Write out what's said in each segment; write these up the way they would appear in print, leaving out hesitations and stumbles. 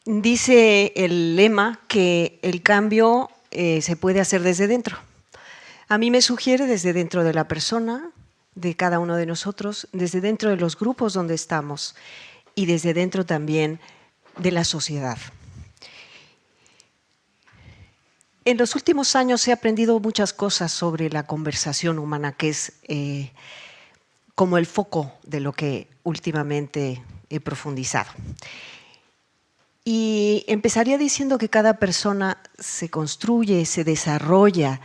Dice el lema que el cambio se puede hacer desde dentro. A mí me sugiere desde dentro de la persona, de cada uno de nosotros, desde dentro de los grupos donde estamos y desde dentro también de la sociedad. En los últimos años he aprendido muchas cosas sobre la conversación humana, que es como el foco de lo que últimamente he profundizado. Y empezaría diciendo que cada persona se construye, se desarrolla,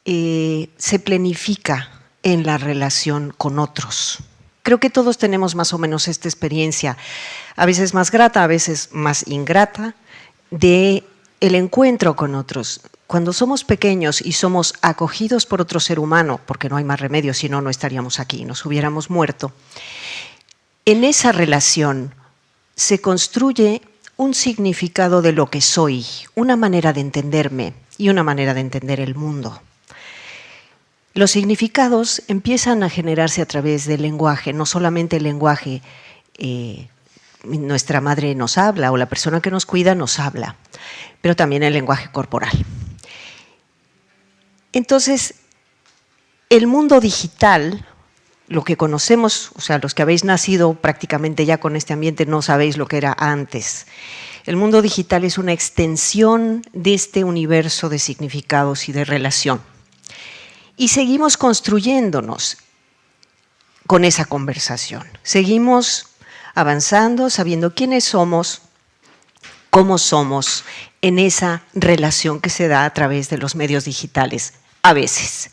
se planifica en la relación con otros. Creo que todos tenemos más o menos esta experiencia, a veces más grata, a veces más ingrata, de el encuentro con otros. Cuando somos pequeños y somos acogidos por otro ser humano, porque no hay más remedio, si no, no estaríamos aquí, nos hubiéramos muerto, en esa relación se construye un significado de lo que soy, una manera de entenderme y una manera de entender el mundo. Los significados empiezan a generarse a través del lenguaje, no solamente el lenguaje, nuestra madre nos habla o la persona que nos cuida nos habla, pero también el lenguaje corporal. Entonces, el mundo digital, lo que conocemos, o sea, los que habéis nacido prácticamente ya con este ambiente no sabéis lo que era antes. El mundo digital es una extensión de este universo de significados y de relación. Y seguimos construyéndonos con esa conversación. Seguimos avanzando, sabiendo quiénes somos, cómo somos en esa relación que se da a través de los medios digitales, a veces.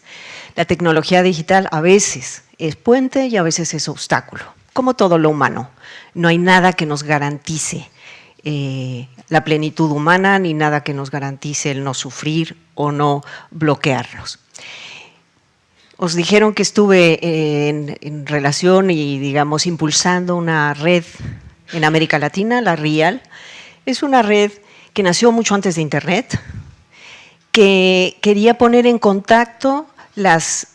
La tecnología digital a veces es puente y a veces es obstáculo, como todo lo humano. No hay nada que nos garantice la plenitud humana ni nada que nos garantice el no sufrir o no bloquearnos. Os dijeron que estuve en relación y, digamos, impulsando una red en América Latina, la RIAL. Es una red que nació mucho antes de Internet, que quería poner en contacto las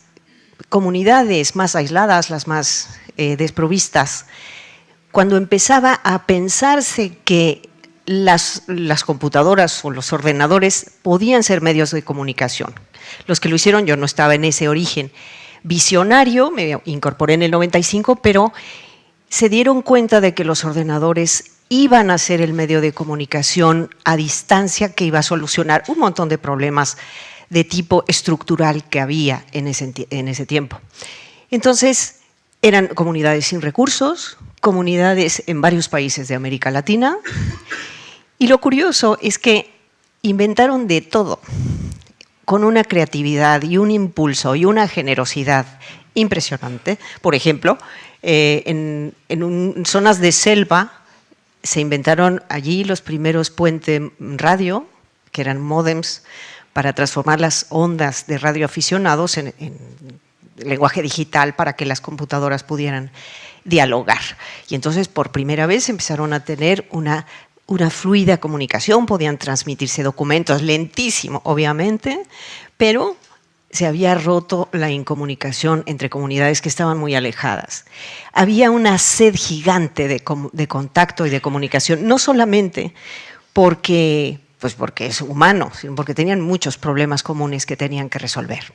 comunidades más aisladas, las más desprovistas, cuando empezaba a pensarse que las computadoras o los ordenadores podían ser medios de comunicación. Los que lo hicieron, yo no estaba en ese origen visionario, me incorporé en el 95, pero se dieron cuenta de que los ordenadores iban a ser el medio de comunicación a distancia que iba a solucionar un montón de problemas de tipo estructural que había en ese tiempo. Entonces, eran comunidades sin recursos, comunidades en varios países de América Latina, y lo curioso es que inventaron de todo, con una creatividad y un impulso y una generosidad impresionante. Por ejemplo, en zonas de selva se inventaron allí los primeros puentes radio, que eran módems, para transformar las ondas de radioaficionados en lenguaje digital para que las computadoras pudieran dialogar. Y entonces, por primera vez, empezaron a tener una fluida comunicación, podían transmitirse documentos, lentísimo, obviamente, pero se había roto la incomunicación entre comunidades que estaban muy alejadas. Había una sed gigante de contacto y de comunicación, no solamente porque es humano, sino porque tenían muchos problemas comunes que tenían que resolver.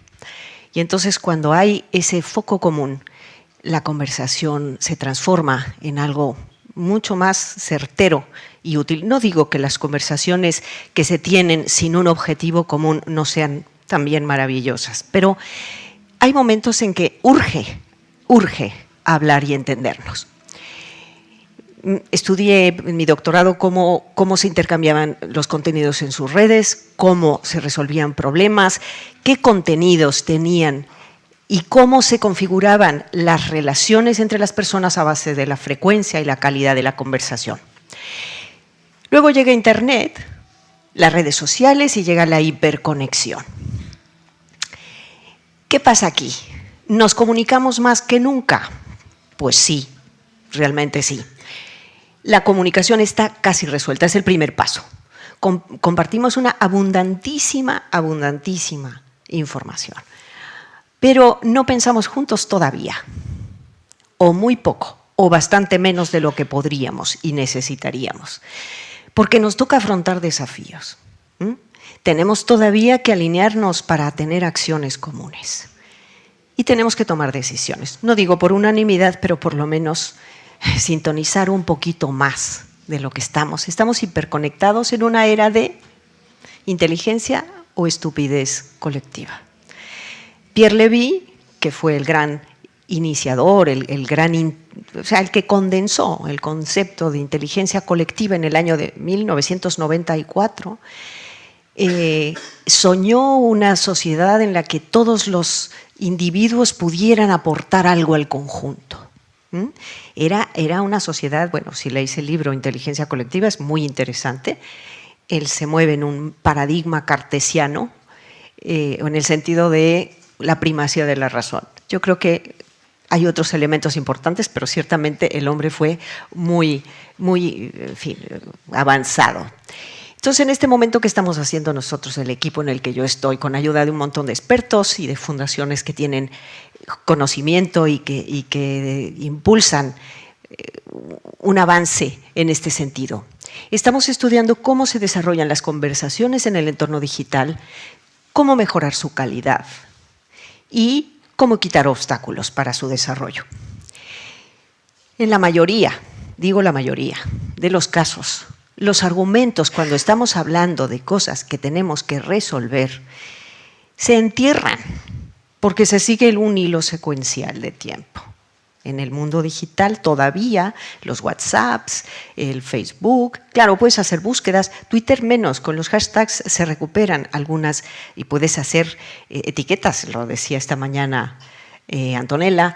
Y entonces, cuando hay ese foco común, la conversación se transforma en algo mucho más certero y útil. No digo que las conversaciones que se tienen sin un objetivo común no sean también maravillosas, pero hay momentos en que urge hablar y entendernos. Estudié en mi doctorado cómo se intercambiaban los contenidos en sus redes, cómo se resolvían problemas, qué contenidos tenían y cómo se configuraban las relaciones entre las personas a base de la frecuencia y la calidad de la conversación. Luego llega Internet, las redes sociales y llega la hiperconexión. ¿Qué pasa aquí? ¿Nos comunicamos más que nunca? Pues sí, realmente sí. La comunicación está casi resuelta, es el primer paso. Compartimos una abundantísima información. Pero no pensamos juntos todavía, o muy poco, o bastante menos de lo que podríamos y necesitaríamos. porque nos toca afrontar desafíos. Tenemos todavía que alinearnos para tener acciones comunes. Y tenemos que tomar decisiones. No digo por unanimidad, pero por lo menos sintonizar un poquito más de lo que estamos. Estamos hiperconectados en una era de inteligencia o estupidez colectiva. Pierre Levy, que fue el gran iniciador, el que condensó el concepto de inteligencia colectiva en el año de 1994, soñó una sociedad en la que todos los individuos pudieran aportar algo al conjunto. Era una sociedad, bueno, si leéis el libro Inteligencia Colectiva es muy interesante. Él se mueve en un paradigma cartesiano, en el sentido de la primacía de la razón. Yo creo que hay otros elementos importantes, pero ciertamente el hombre fue muy, en fin, avanzado. Entonces, en este momento, ¿qué estamos haciendo nosotros, el equipo en el que yo estoy, con ayuda de un montón de expertos y de fundaciones que tienen conocimiento y que impulsan un avance en este sentido? Estamos estudiando cómo se desarrollan las conversaciones en el entorno digital, cómo mejorar su calidad y cómo quitar obstáculos para su desarrollo. En la mayoría, digo la mayoría, de los casos, los argumentos cuando estamos hablando de cosas que tenemos que resolver se entierran porque se sigue un hilo secuencial de tiempo. En el mundo digital todavía los WhatsApps, el Facebook, claro, puedes hacer búsquedas, Twitter menos, con los hashtags se recuperan algunas y puedes hacer etiquetas, lo decía esta mañana Antonella.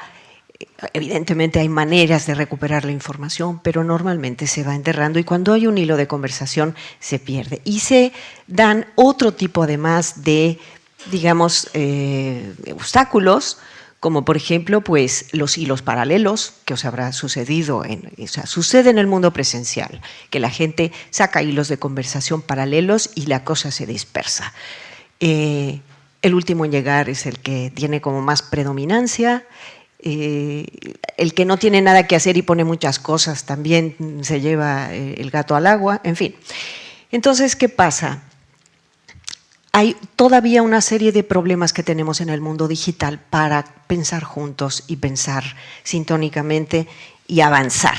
Evidentemente hay maneras de recuperar la información, pero normalmente se va enterrando y cuando hay un hilo de conversación se pierde. Y se dan otro tipo además de, digamos, obstáculos, como por ejemplo pues, los hilos paralelos, que os habrá sucedido, sucede en el mundo presencial, que la gente saca hilos de conversación paralelos y la cosa se dispersa. El último en llegar es el que tiene como más predominancia. El que no tiene nada que hacer y pone muchas cosas también se lleva el gato al agua, en fin. Entonces, ¿qué pasa? Hay todavía una serie de problemas que tenemos en el mundo digital para pensar juntos y pensar sintónicamente y avanzar.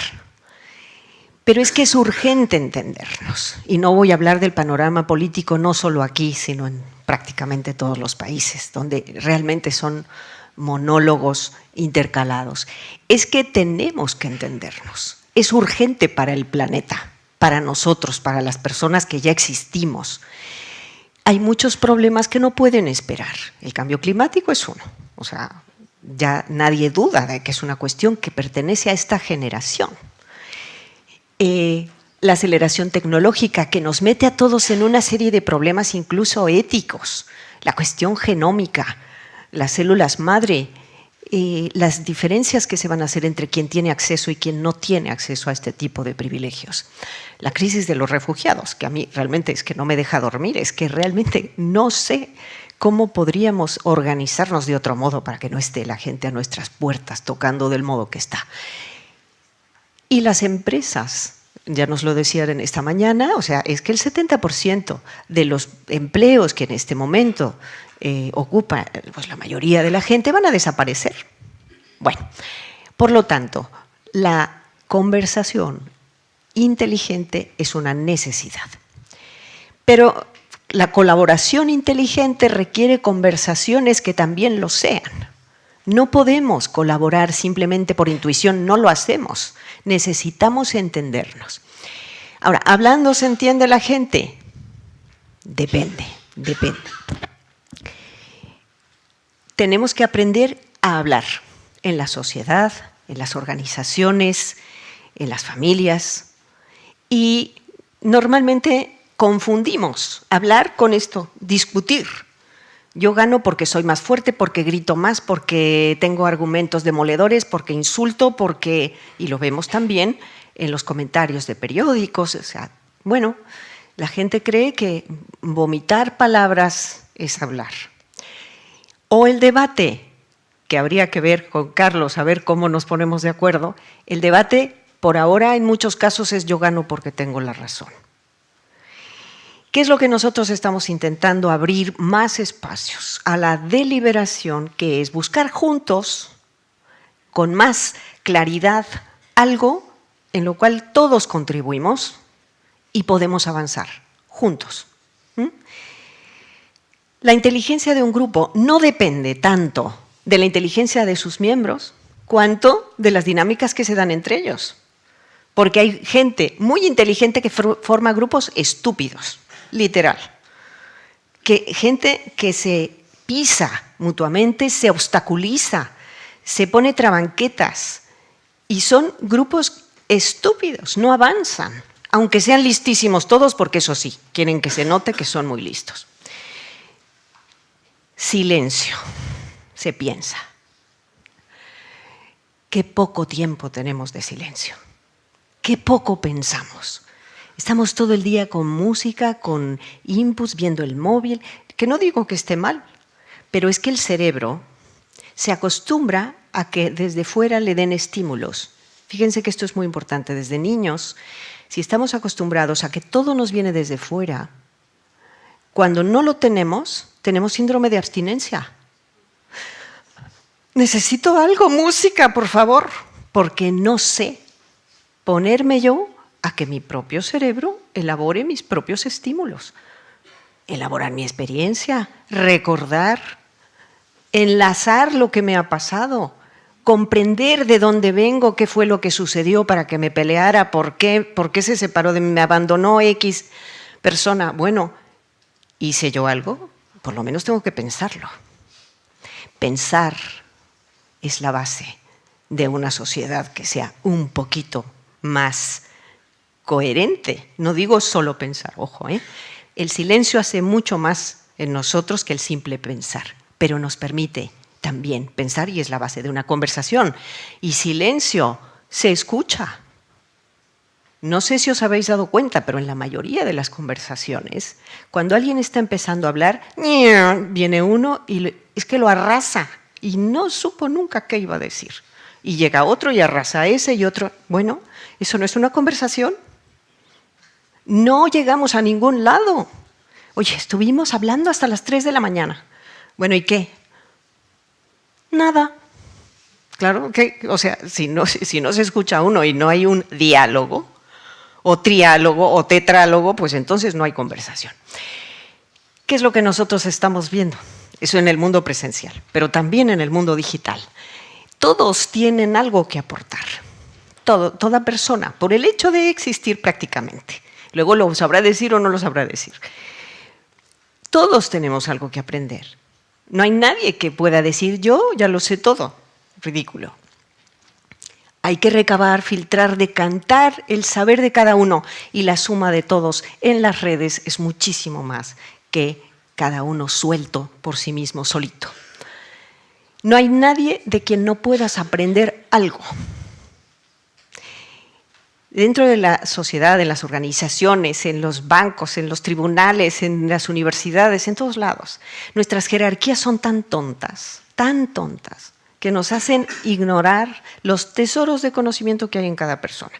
Pero es que es urgente entendernos. Y no voy a hablar del panorama político no solo aquí, sino en prácticamente todos los países, donde realmente son monólogos intercalados. Es que tenemos que entendernos. Es urgente para el planeta, para nosotros, para las personas que ya existimos. Hay muchos problemas que no pueden esperar. El cambio climático es uno. O sea, ya nadie duda de que es una cuestión que pertenece a esta generación. La aceleración tecnológica que nos mete a todos en una serie de problemas incluso éticos. La cuestión genómica, las células madre, las diferencias que se van a hacer entre quien tiene acceso y quien no tiene acceso a este tipo de privilegios. La crisis de los refugiados, que a mí realmente es que no me deja dormir, es que realmente no sé cómo podríamos organizarnos de otro modo para que no esté la gente a nuestras puertas tocando del modo que está. Y las empresas, ya nos lo decían esta mañana, o sea, es que el 70% de los empleos que en este momento ocupa pues, la mayoría de la gente van a desaparecer. Bueno, por lo tanto, la conversación inteligente es una necesidad. Pero la colaboración inteligente requiere conversaciones que también lo sean. No podemos colaborar simplemente por intuición, no lo hacemos. Necesitamos entendernos. Ahora, ¿hablando se entiende la gente? Depende. Tenemos que aprender a hablar en la sociedad, en las organizaciones, en las familias. Y normalmente confundimos hablar con esto, discutir. Yo gano porque soy más fuerte, porque grito más, porque tengo argumentos demoledores, porque insulto, porque… Y lo vemos también en los comentarios de periódicos. O sea, bueno, la gente cree que vomitar palabras es hablar. O el debate, que habría que ver con Carlos, a ver cómo nos ponemos de acuerdo. El debate, por ahora, en muchos casos es yo gano porque tengo la razón. ¿Qué es lo que nosotros estamos intentando? Abrir más espacios a la deliberación, que es buscar juntos, con más claridad, algo en lo cual todos contribuimos y podemos avanzar juntos. La inteligencia de un grupo no depende tanto de la inteligencia de sus miembros cuanto de las dinámicas que se dan entre ellos. Porque hay gente muy inteligente que forma grupos estúpidos, literal. Gente que se pisa mutuamente, se obstaculiza, se pone trabanquetas y son grupos estúpidos, no avanzan, aunque sean listísimos todos, porque eso sí, quieren que se note que son muy listos. Silencio, se piensa. Qué poco tiempo tenemos de silencio, qué poco pensamos. Estamos todo el día con música, con inputs, viendo el móvil, que no digo que esté mal, pero es que el cerebro se acostumbra a que desde fuera le den estímulos. Fíjense que esto es muy importante. Desde niños, si estamos acostumbrados a que todo nos viene desde fuera, cuando no lo tenemos síndrome de abstinencia. Necesito algo, música, por favor, porque no sé ponerme yo a que mi propio cerebro elabore mis propios estímulos. Elaborar mi experiencia, recordar, enlazar lo que me ha pasado, comprender de dónde vengo, qué fue lo que sucedió para que me peleara, por qué se separó de mí, me abandonó X persona. Bueno, ¿hice yo algo? Por lo menos tengo que pensarlo. Pensar es la base de una sociedad que sea un poquito más coherente. No digo solo pensar, ojo, ¿eh? El silencio hace mucho más en nosotros que el simple pensar, pero nos permite también pensar y es la base de una conversación. Y silencio se escucha. No sé si os habéis dado cuenta, pero en la mayoría de las conversaciones, cuando alguien está empezando a hablar, viene uno y es que lo arrasa y no supo nunca qué iba a decir. Y llega otro y arrasa a ese y otro. Bueno, ¿eso no es una conversación? No llegamos a ningún lado. Oye, estuvimos hablando hasta las 3 de la mañana. Bueno, ¿y qué? Nada. Claro, o sea, si no se escucha uno y no hay un diálogo, o triálogo, o tetrálogo, pues entonces no hay conversación. ¿Qué es lo que nosotros estamos viendo? Eso en el mundo presencial, pero también en el mundo digital. Todos tienen algo que aportar. Toda persona, por el hecho de existir prácticamente. Luego lo sabrá decir o no lo sabrá decir. Todos tenemos algo que aprender. No hay nadie que pueda decir, yo ya lo sé todo. Ridículo. Hay que recabar, filtrar, decantar el saber de cada uno y la suma de todos en las redes es muchísimo más que cada uno suelto por sí mismo, solito. No hay nadie de quien no puedas aprender algo. Dentro de la sociedad, en las organizaciones, en los bancos, en los tribunales, en las universidades, en todos lados, nuestras jerarquías son tan tontas, que nos hacen ignorar los tesoros de conocimiento que hay en cada persona.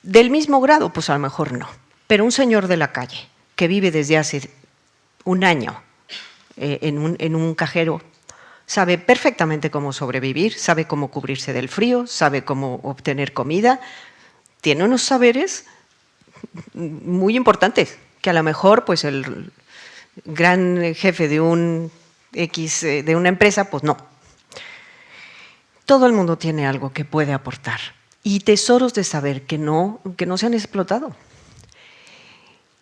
Del mismo grado, pues a lo mejor no, pero un señor de la calle que vive desde hace un año en un cajero sabe perfectamente cómo sobrevivir, sabe cómo cubrirse del frío, sabe cómo obtener comida. Tiene unos saberes muy importantes, que a lo mejor pues el gran jefe de de una empresa, pues no. Todo el mundo tiene algo que puede aportar y tesoros de saber que no se han explotado.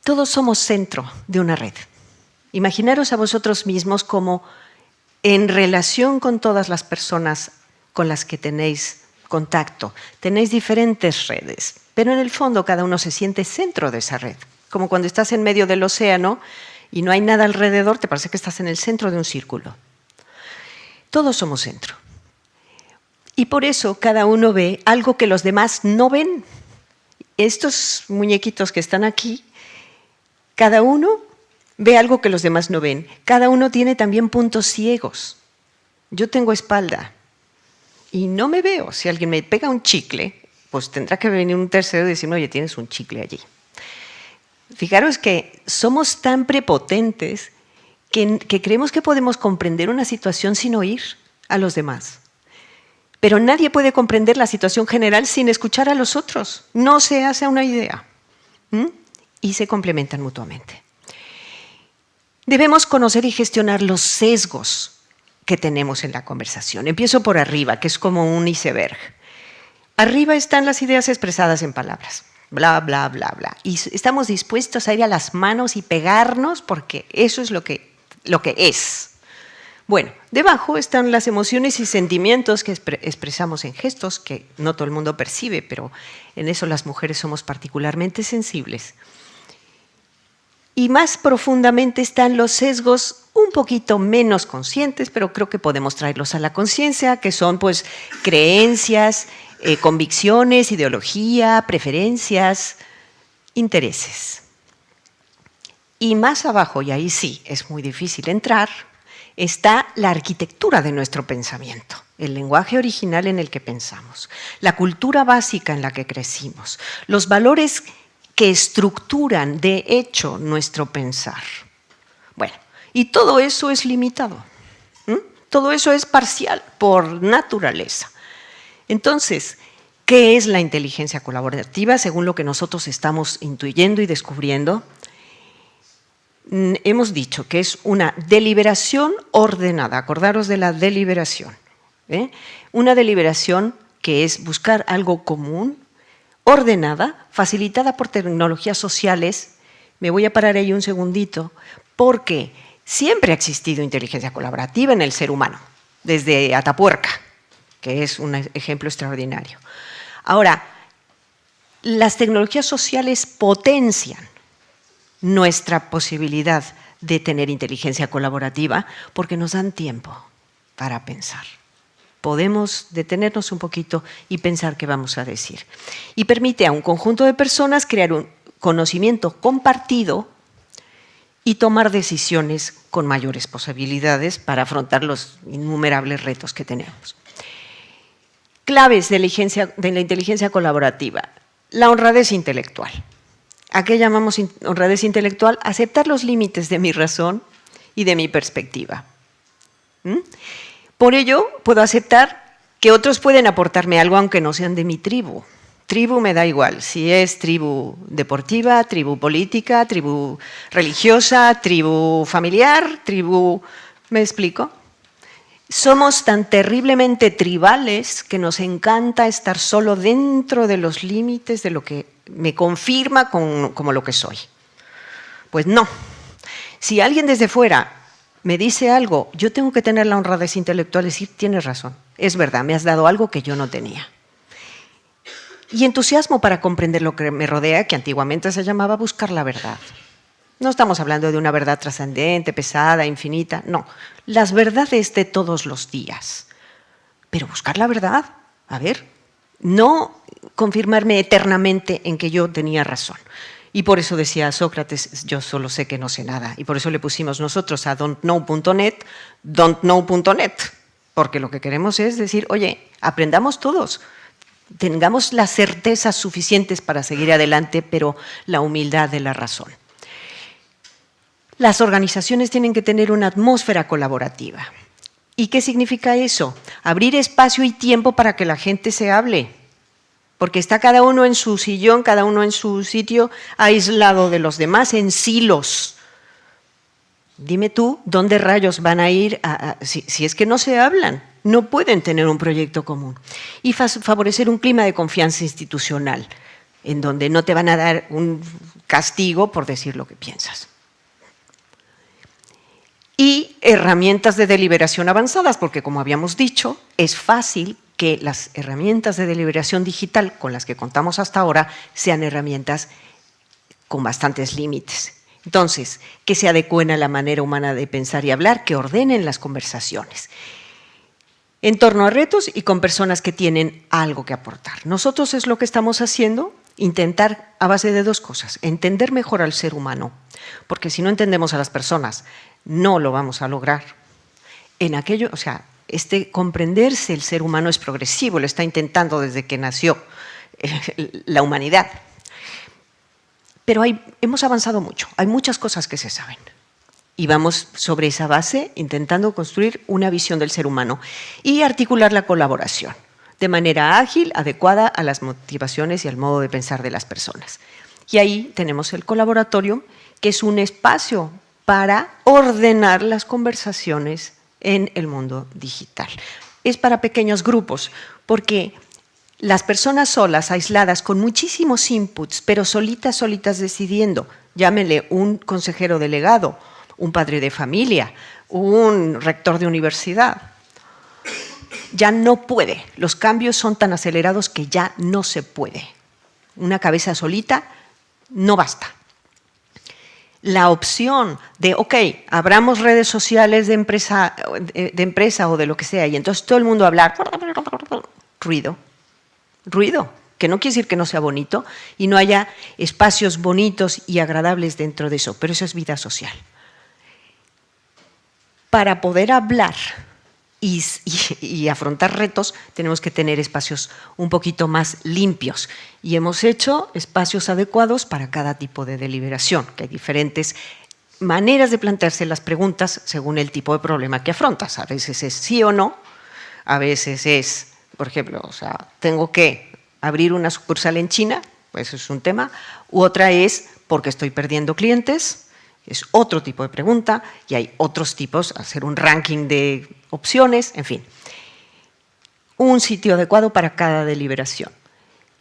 Todos somos centro de una red. Imaginaros a vosotros mismos como en relación con todas las personas con las que tenéis contacto. Tenéis diferentes redes, pero en el fondo cada uno se siente centro de esa red. Como cuando estás en medio del océano y no hay nada alrededor, te parece que estás en el centro de un círculo. Todos somos centro. Y por eso cada uno ve algo que los demás no ven. Estos muñequitos que están aquí, cada uno ve algo que los demás no ven. Cada uno tiene también puntos ciegos. Yo tengo espalda y no me veo. Si alguien me pega un chicle, pues tendrá que venir un tercero y decirme, oye, tienes un chicle allí. Fijaros que somos tan prepotentes que creemos que podemos comprender una situación sin oír a los demás. Pero nadie puede comprender la situación general sin escuchar a los otros. No se hace una idea. Y se complementan mutuamente. Debemos conocer y gestionar los sesgos que tenemos en la conversación. Empiezo por arriba, que es como un iceberg. Arriba están las ideas expresadas en palabras. Bla, bla, bla, bla. Y estamos dispuestos a ir a las manos y pegarnos porque eso es lo que es. Bueno, debajo están las emociones y sentimientos que expresamos en gestos, que no todo el mundo percibe, pero en eso las mujeres somos particularmente sensibles. Y más profundamente están los sesgos un poquito menos conscientes, pero creo que podemos traerlos a la conciencia, que son pues creencias, convicciones, ideología, preferencias, intereses. Y más abajo, y ahí sí es muy difícil entrar, está la arquitectura de nuestro pensamiento, el lenguaje original en el que pensamos, la cultura básica en la que crecimos, los valores que estructuran de hecho nuestro pensar. Bueno, y todo eso es limitado, todo eso es parcial por naturaleza. Entonces, ¿qué es la inteligencia colaborativa? Según lo que nosotros estamos intuyendo y descubriendo, hemos dicho que es una deliberación ordenada. Acordaros de la deliberación. Una deliberación que es buscar algo común, ordenada, facilitada por tecnologías sociales. Me voy a parar ahí un segundito, porque siempre ha existido inteligencia colaborativa en el ser humano, desde Atapuerca, que es un ejemplo extraordinario. Ahora, las tecnologías sociales potencian nuestra posibilidad de tener inteligencia colaborativa porque nos dan tiempo para pensar. Podemos detenernos un poquito y pensar qué vamos a decir. Y permite a un conjunto de personas crear un conocimiento compartido y tomar decisiones con mayores posibilidades para afrontar los innumerables retos que tenemos. Claves de la inteligencia colaborativa. La honradez intelectual. ¿A qué llamamos honradez intelectual? Aceptar los límites de mi razón y de mi perspectiva. Por ello, puedo aceptar que otros pueden aportarme algo aunque no sean de mi tribu. Tribu me da igual, si es tribu deportiva, tribu política, tribu religiosa, tribu familiar, tribu… ¿Me explico? Somos tan terriblemente tribales que nos encanta estar solo dentro de los límites de lo que me confirma como lo que soy. Pues no. Si alguien desde fuera me dice algo, yo tengo que tener la honradez intelectual y decir, tienes razón, es verdad, me has dado algo que yo no tenía. Y entusiasmo para comprender lo que me rodea, que antiguamente se llamaba buscar la verdad. No estamos hablando de una verdad trascendente, pesada, infinita, no. Las verdades de todos los días. Pero buscar la verdad, a ver, no confirmarme eternamente en que yo tenía razón. Y por eso decía Sócrates, yo solo sé que no sé nada. Y por eso le pusimos nosotros a don'tknow.net, don'tknow.net. Porque lo que queremos es decir, oye, aprendamos todos. Tengamos las certezas suficientes para seguir adelante, pero la humildad de la razón. Las organizaciones tienen que tener una atmósfera colaborativa. ¿Y qué significa eso? Abrir espacio y tiempo para que la gente se hable. Porque está cada uno en su sillón, cada uno en su sitio, aislado de los demás, en silos. Dime tú, ¿dónde rayos van a ir si es que no se hablan? No pueden tener un proyecto común. Y favorecer un clima de confianza institucional, en donde no te van a dar un castigo por decir lo que piensas. Y herramientas de deliberación avanzadas, porque como habíamos dicho, es fácil que las herramientas de deliberación digital con las que contamos hasta ahora sean herramientas con bastantes límites. Entonces, que se adecúen a la manera humana de pensar y hablar, que ordenen las conversaciones en torno a retos y con personas que tienen algo que aportar. Nosotros es lo que estamos haciendo, intentar a base de dos cosas, entender mejor al ser humano, porque si no entendemos a las personas, no lo vamos a lograr. En aquello, o sea, comprenderse el ser humano es progresivo, lo está intentando desde que nació la humanidad. Pero hemos avanzado mucho, hay muchas cosas que se saben. Y vamos sobre esa base intentando construir una visión del ser humano y articular la colaboración de manera ágil, adecuada a las motivaciones y al modo de pensar de las personas. Y ahí tenemos el colaboratorio, que es un espacio para ordenar las conversaciones en el mundo digital. Es para pequeños grupos, porque las personas solas, aisladas, con muchísimos inputs, pero solitas decidiendo, llámenle un consejero delegado, un padre de familia, un rector de universidad, ya no puede. Los cambios son tan acelerados que ya no se puede. Una cabeza solita no basta. La opción de, ok, abramos redes sociales de empresa o de lo que sea, y entonces todo el mundo hablar, ruido, que no quiere decir que no sea bonito y no haya espacios bonitos y agradables dentro de eso, pero eso es vida social. Para poder hablar y afrontar retos, tenemos que tener espacios un poquito más limpios. Y hemos hecho espacios adecuados para cada tipo de deliberación, que hay diferentes maneras de plantearse las preguntas según el tipo de problema que afrontas. A veces es sí o no, a veces es, por ejemplo, tengo que abrir una sucursal en China, pues eso es un tema, u otra es porque estoy perdiendo clientes. Es otro tipo de pregunta y hay otros tipos, hacer un ranking de opciones, en fin. Un sitio adecuado para cada deliberación.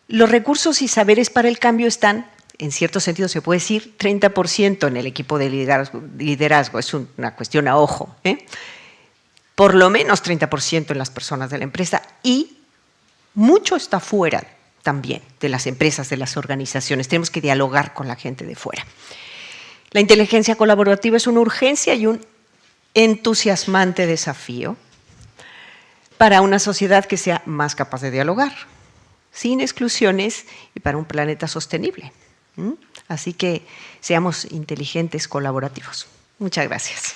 Los recursos y saberes para el cambio están, en cierto sentido se puede decir, 30% en el equipo de liderazgo, es una cuestión a ojo, por lo menos 30% en las personas de la empresa y mucho está fuera también de las empresas, de las organizaciones. Tenemos que dialogar con la gente de fuera. La inteligencia colaborativa es una urgencia y un entusiasmante desafío para una sociedad que sea más capaz de dialogar, sin exclusiones y para un planeta sostenible. Así que seamos inteligentes colaborativos. Muchas gracias.